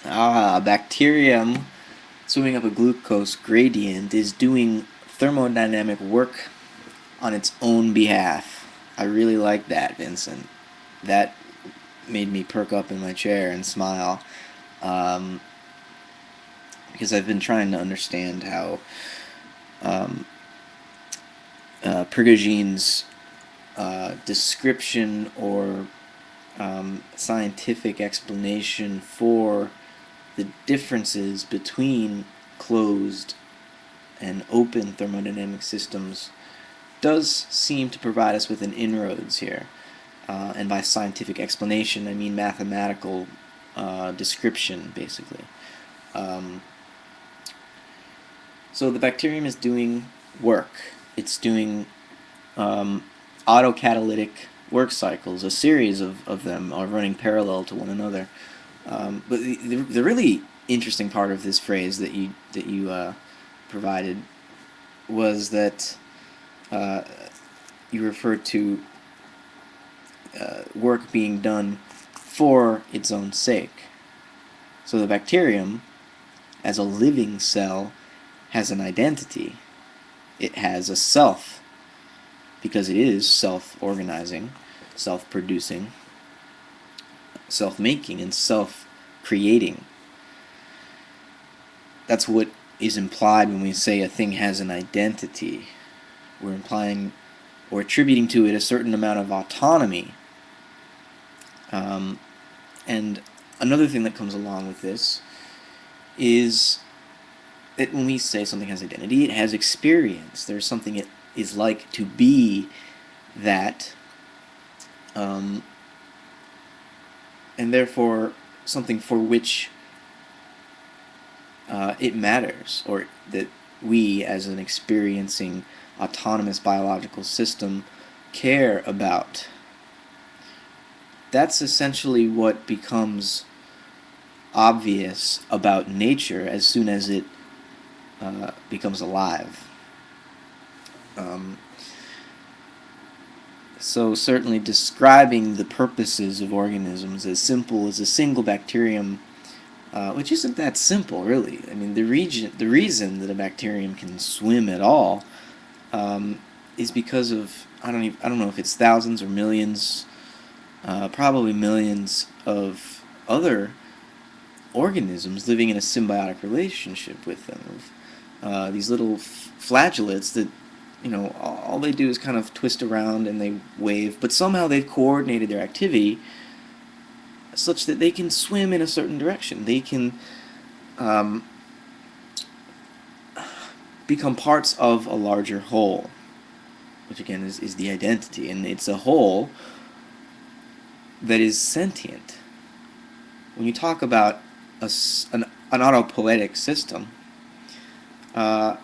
A bacterium swimming up a glucose gradient is doing thermodynamic work on its own behalf. I really like that, Vincent. That made me perk up in my chair and smile, um, because I've been trying to understand how um, Prigoghine's description or scientific explanation for the differences between closed and open thermodynamic systems does seem to provide us with an inroads here. And by scientific explanation, I mean mathematical description, basically. Um, so the bacterium is doing work. It's doing um, autocatalytic work cycles. A series of them are running parallel to one another. But the really interesting part of this phrase that you provided was that uh, you referred to work being done for its own sake. So the bacterium, as a living cell, has an identity. It has a self because it is self-organizing, self-producing, self-making, and self-creating. That's what is implied when we say a thing has an identity. We're implying or attributing to it a certain amount of autonomy. Um, and another thing that comes along with this is that when we say something has identity, it has experience. There's something it is like to be that, um, and therefore something for which it matters, or that we, as an experiencing autonomous biological system, care about. That's essentially what becomes obvious about nature as soon as it becomes alive. Um, so certainly describing the purposes of organisms as simple as a single bacterium, which isn't that simple, really. I mean, the reason that a bacterium can swim at all is because of I don't know if it's thousands or millions, probably millions of other organisms living in a symbiotic relationship with them. These little flagellates that, all they do is kind of twist around and they wave, but somehow they've coordinated their activity such that they can swim in a certain direction. They can um, become parts of a larger whole, which again is the identity, and it's a whole that is sentient. When you talk about an autopoietic system, uh,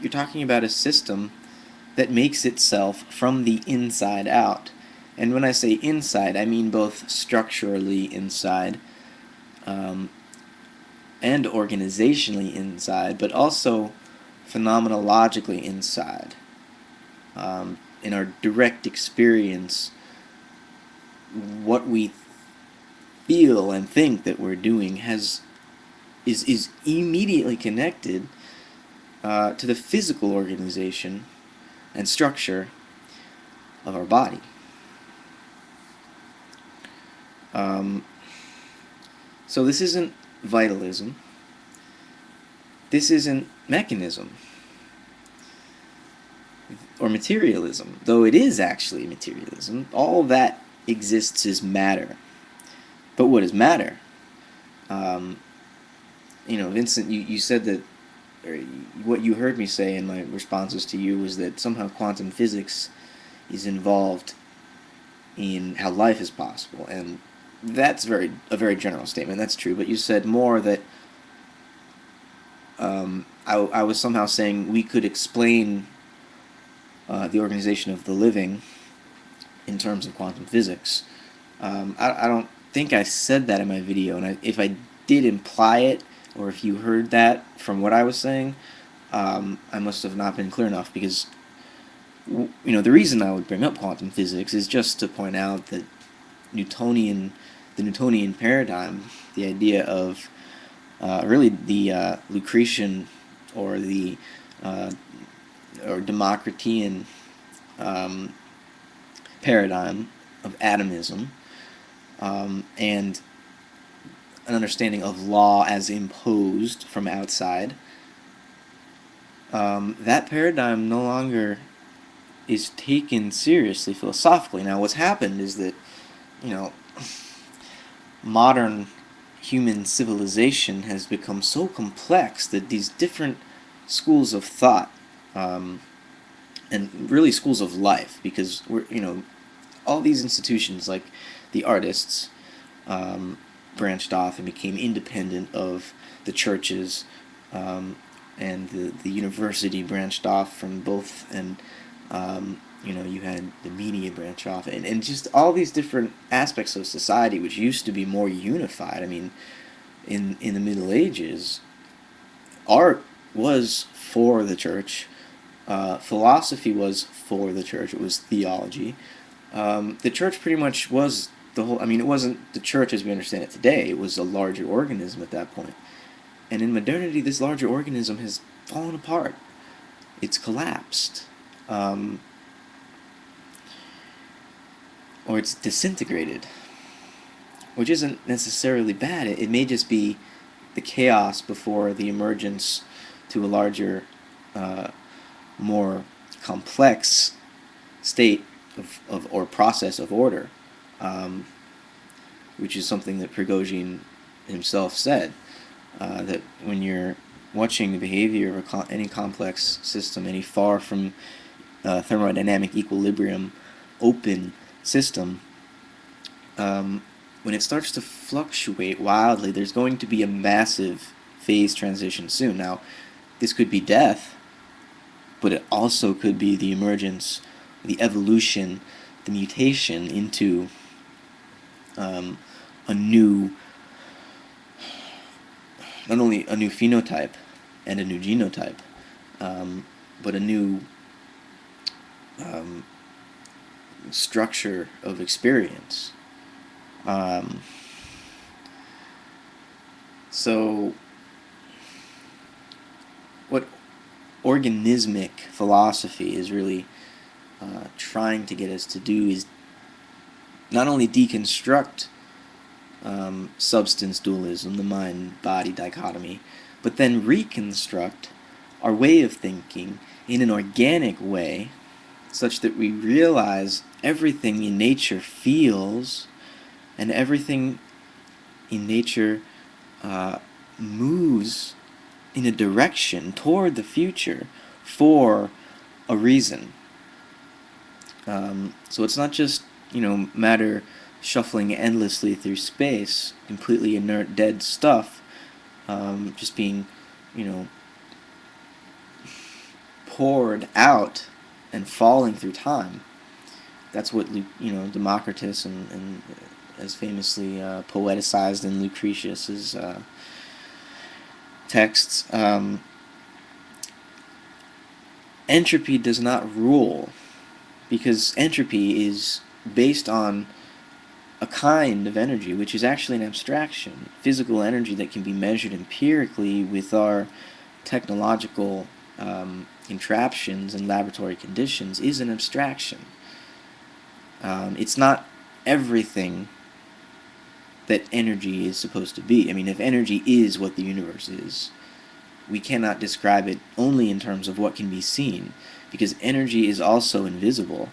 you're talking about a system that makes itself from the inside out. And when I say inside, I mean both structurally inside um, and organizationally inside, but also phenomenologically inside. In our direct experience, what we feel and think that we're doing is immediately connected to the physical organization and structure of our body. Um, so this isn't vitalism. This isn't mechanism or materialism, though it is actually materialism. All that exists is matter. But what is matter? Um, Vincent, you said that, or what you heard me say in my responses to you was that somehow quantum physics is involved in how life is possible, and that's a very general statement. That's true, but you said more that I was somehow saying we could explain the organization of the living in terms of quantum physics. I don't think I said that in my video, and if I did imply it, or if you heard that from what I was saying, I must have not been clear enough, because the reason I would bring up quantum physics is just to point out that Newtonian the Newtonian paradigm, the idea of really the Lucretian or the or Democritean paradigm of atomism, and an understanding of law as imposed from outside, that paradigm no longer is taken seriously philosophically. Now, what's happened is that, you know, modern human civilization has become so complex that these different schools of thought, and really schools of life, because all these institutions like the artists branched off and became independent of the churches, and the university branched off from both, and you had the media branch off, and just all these different aspects of society which used to be more unified. I mean, in the Middle Ages, art was for the church, philosophy was for the church, it was theology. The church pretty much was the whole, I mean, it wasn't the church as we understand it today, it was a larger organism at that point. And in modernity, this larger organism has fallen apart. It's collapsed. Or it's disintegrated. Which isn't necessarily bad. It may just be the chaos before the emergence to a larger, more complex state of or process of order, which is something that Prigozhin himself said, that when you're watching the behavior of any complex system, any far from thermodynamic equilibrium open system, when it starts to fluctuate wildly, there's going to be a massive phase transition soon. Now, this could be death, but it also could be the emergence, the evolution, the mutation into a new, not only a new phenotype and a new genotype, but a new structure of experience. So, what organismic philosophy is really trying to get us to do is not only deconstruct substance dualism, the mind-body dichotomy, but then reconstruct our way of thinking in an organic way, such that we realize everything in nature feels, and everything in nature moves in a direction toward the future for a reason. So it's not just, matter shuffling endlessly through space, completely inert, dead stuff, just being, poured out and falling through time. That's what, Democritus and as famously poeticized in Lucretius's texts. Entropy does not rule, because entropy is based on a kind of energy which is actually an abstraction. Physical energy that can be measured empirically with our technological contraptions and laboratory conditions is an abstraction. It's not everything that energy is supposed to be. I mean, if energy is what the universe is, we cannot describe it only in terms of what can be seen, because energy is also invisible.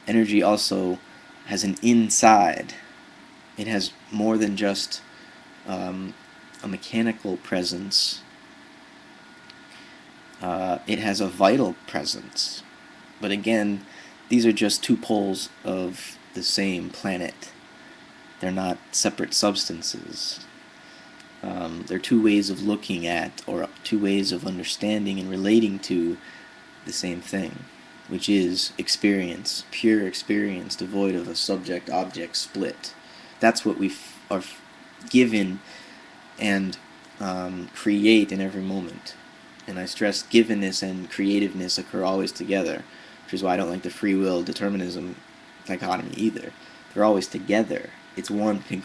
Energy also has an inside. It has more than just a mechanical presence. It has a vital presence. But again, these are just two poles of the same planet. They're not separate substances. They're two ways of looking at, or two ways of understanding and relating to the same thing, which is experience, pure experience, devoid of a subject-object split. That's what we are given and create in every moment. And I stress givenness and creativeness occur always together, which is why I don't like the free will determinism dichotomy either. They're always together. It's one concrete